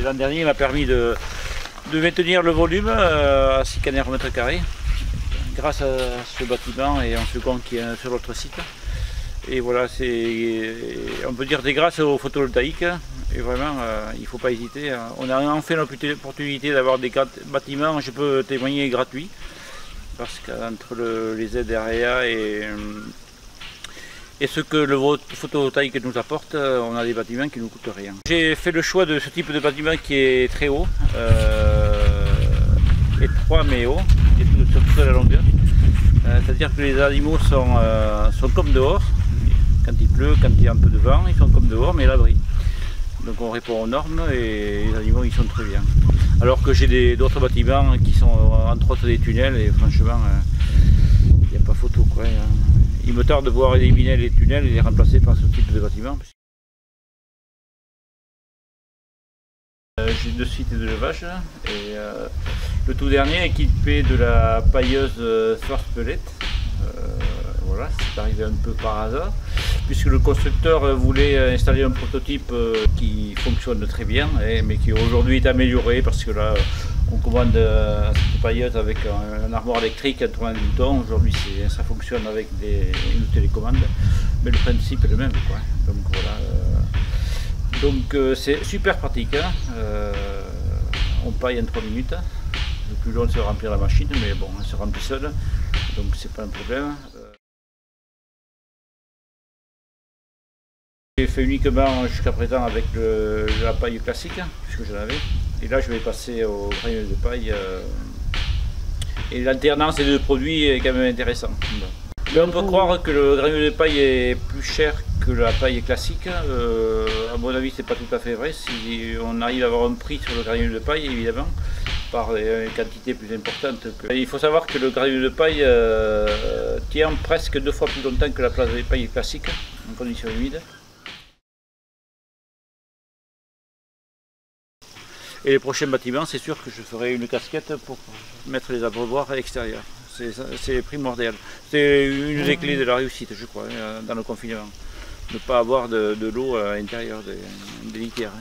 l'an dernier, il m'a permis de maintenir le volume à 6 caners au mètre carré, grâce à ce bâtiment et un second qui est sur l'autre site. Et voilà, on peut dire des grâces au photovoltaïque. Et vraiment, il ne faut pas hésiter. On a enfin l'opportunité d'avoir des bâtiments, je peux témoigner, gratuits. Parce qu'entre les ZRA et ce que le photovoltaïque nous apporte, on a des bâtiments qui ne nous coûtent rien. J'ai fait le choix de ce type de bâtiment qui est très haut, étroit mais haut, et sur toute la longueur. C'est-à-dire que les animaux sont comme dehors. Quand il pleut, quand il y a un peu de vent, ils sont comme dehors, mais à l'abri. Donc on répond aux normes et les animaux ils sont très bien. Alors que j'ai d'autres bâtiments qui sont entre autres des tunnels et franchement, il n'y a pas photo, quoi. Il me tarde de pouvoir éliminer les tunnels et les remplacer par ce type de bâtiment. J'ai 2 sites de levage et le tout dernier équipé de la pailleuse First Pellet. Voilà, c'est arrivé un peu par hasard, puisque le constructeur voulait installer un prototype qui fonctionne très bien, mais qui aujourd'hui est amélioré parce que là on commande cette pailleuse avec un armoire électrique à 90 boutons. Aujourd'hui ça fonctionne avec une télécommande, mais le principe est le même, quoi. Donc voilà. C'est super pratique, hein. On paille en 3 minutes. Le plus long c'est de remplir la machine, mais bon, elle se remplit seule, donc c'est pas un problème. J'ai fait uniquement jusqu'à présent avec la paille classique, puisque j'en avais. Et là je vais passer au granule de paille. Et l'alternance des deux produits est quand même intéressant. Mais on peut croire que le granule de paille est plus cher que la paille classique. À mon avis, c'est pas tout à fait vrai. Si on arrive à avoir un prix sur le granule de paille, évidemment, par une quantité plus importante. Il faut savoir que le granule de paille tient presque 2 fois plus longtemps que la paille classique, en conditions humides. Et les prochains bâtiments, c'est sûr que je ferai une casquette pour mettre les abreuvoirs extérieurs. C'est primordial. C'est une des clés de la réussite, je crois, dans le confinement. Ne pas avoir de l'eau à l'intérieur des litières.